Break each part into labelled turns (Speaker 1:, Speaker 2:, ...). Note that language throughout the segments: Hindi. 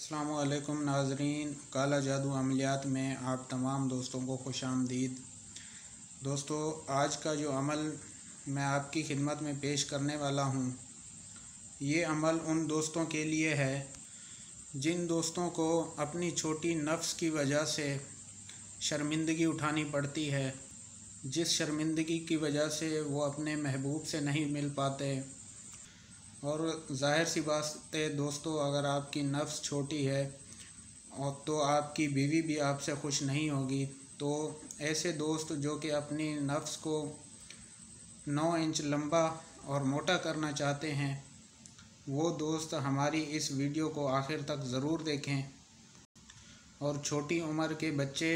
Speaker 1: अस्सलामुअलैकुम नाज़रीन, काला जादू अमलियात में आप तमाम दोस्तों को खुशामदीद। दोस्तों, आज का जो अमल मैं आपकी खिदमत में पेश करने वाला हूँ, ये अमल उन दोस्तों के लिए है जिन दोस्तों को अपनी छोटी नफ्स की वजह से शर्मिंदगी उठानी पड़ती है, जिस शर्मिंदगी की वजह से वो अपने महबूब से नहीं मिल पाते। और ज़ाहिर सी बात है दोस्तों, अगर आपकी नफ्स छोटी है और तो आपकी बीवी भी आपसे खुश नहीं होगी। तो ऐसे दोस्त जो कि अपनी नफ्स को 9 इंच लंबा और मोटा करना चाहते हैं, वो दोस्त हमारी इस वीडियो को आखिर तक ज़रूर देखें। और छोटी उम्र के बच्चे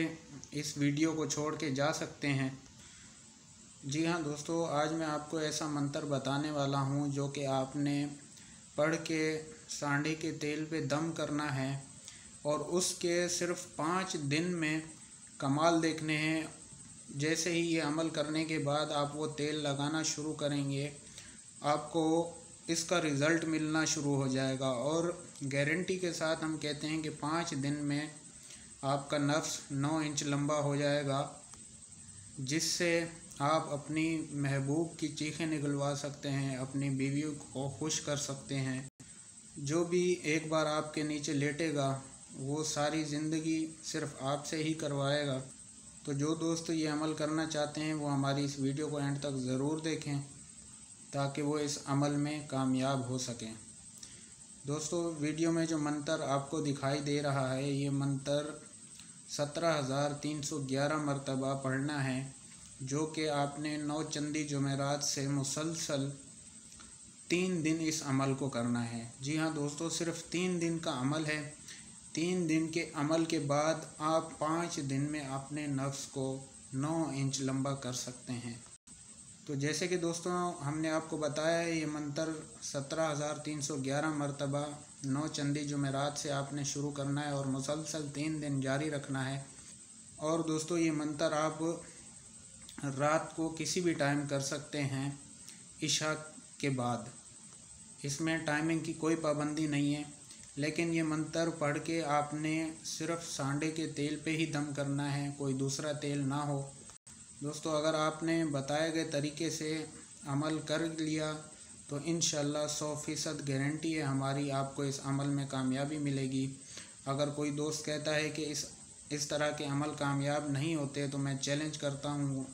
Speaker 1: इस वीडियो को छोड़ के जा सकते हैं। जी हाँ दोस्तों, आज मैं आपको ऐसा मंत्र बताने वाला हूँ जो कि आपने पढ़ के सांडे के तेल पे दम करना है और उसके सिर्फ़ 5 दिन में कमाल देखने हैं। जैसे ही ये अमल करने के बाद आप वो तेल लगाना शुरू करेंगे, आपको इसका रिज़ल्ट मिलना शुरू हो जाएगा। और गारंटी के साथ हम कहते हैं कि 5 दिन में आपका नफ्स 9 इंच लंबा हो जाएगा, जिससे आप अपनी महबूब की चीखें निकलवा सकते हैं, अपनी बीवी को खुश कर सकते हैं। जो भी एक बार आपके नीचे लेटेगा वो सारी ज़िंदगी सिर्फ़ आपसे ही करवाएगा। तो जो दोस्त ये अमल करना चाहते हैं वो हमारी इस वीडियो को एंड तक ज़रूर देखें ताकि वो इस अमल में कामयाब हो सकें। दोस्तों, वीडियो में जो मंत्र आपको दिखाई दे रहा है, ये मंत्र 17,311 मरतबा पढ़ना है, जो कि आपने 9 चंदी जुमेरात से मुसलसल 3 दिन इस अमल को करना है। जी हाँ दोस्तों, सिर्फ़ 3 दिन का अमल है। 3 दिन के अमल के बाद आप 5 दिन में अपने नफ्स को 9 इंच लंबा कर सकते हैं। तो जैसे कि दोस्तों हमने आपको बताया है, ये मंत्र 17,311 मरतबा 9 चंदी जुमेरात से आपने शुरू करना है और मुसलसल 3 दिन जारी रखना है। और दोस्तों, ये मंत्र आप रात को किसी भी टाइम कर सकते हैं, इशा के बाद। इसमें टाइमिंग की कोई पाबंदी नहीं है, लेकिन ये मंत्र पढ़ के आपने सिर्फ़ सांडे के तेल पे ही दम करना है, कोई दूसरा तेल ना हो। दोस्तों, अगर आपने बताए गए तरीके से अमल कर लिया तो इंशाल्लाह 100% गारंटी है हमारी, आपको इस अमल में कामयाबी मिलेगी। अगर कोई दोस्त कहता है कि इस तरह के अमल कामयाब नहीं होते, तो मैं चैलेंज करता हूँ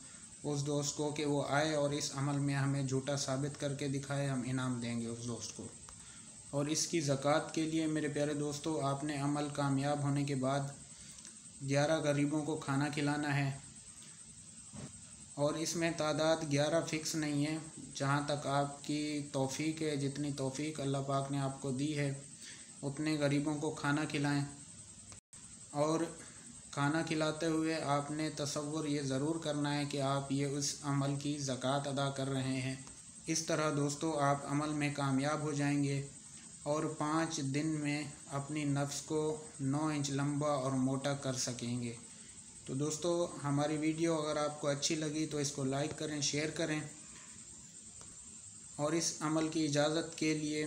Speaker 1: उस दोस्त को कि वो आए और इस अमल में हमें झूठा साबित करके दिखाए, हम इनाम देंगे उस दोस्त को। और इसकी ज़कात के लिए मेरे प्यारे दोस्तों, आपने अमल कामयाब होने के बाद 11 गरीबों को खाना खिलाना है। और इसमें तादाद 11 फ़िक्स नहीं है, जहाँ तक आपकी तौफ़ीक है, जितनी तौफ़ीक अल्लाह पाक ने आपको दी है उतने गरीबों को खाना खिलाएं। और खाना खिलाते हुए आपने तसव्वुर ये ज़रूर करना है कि आप ये उस अमल की ज़कात अदा कर रहे हैं। इस तरह दोस्तों आप अमल में कामयाब हो जाएंगे और 5 दिन में अपनी नफ्स को 9 इंच लंबा और मोटा कर सकेंगे। तो दोस्तों, हमारी वीडियो अगर आपको अच्छी लगी तो इसको लाइक करें, शेयर करें। और इस अमल की इजाज़त के लिए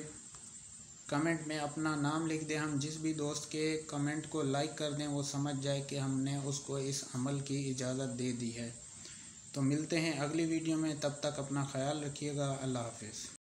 Speaker 1: कमेंट में अपना नाम लिख दें। हम जिस भी दोस्त के कमेंट को लाइक कर दें वो समझ जाए कि हमने उसको इस अमल की इजाज़त दे दी है। तो मिलते हैं अगली वीडियो में, तब तक अपना ख्याल रखिएगा। अल्लाह हाफ़िज़।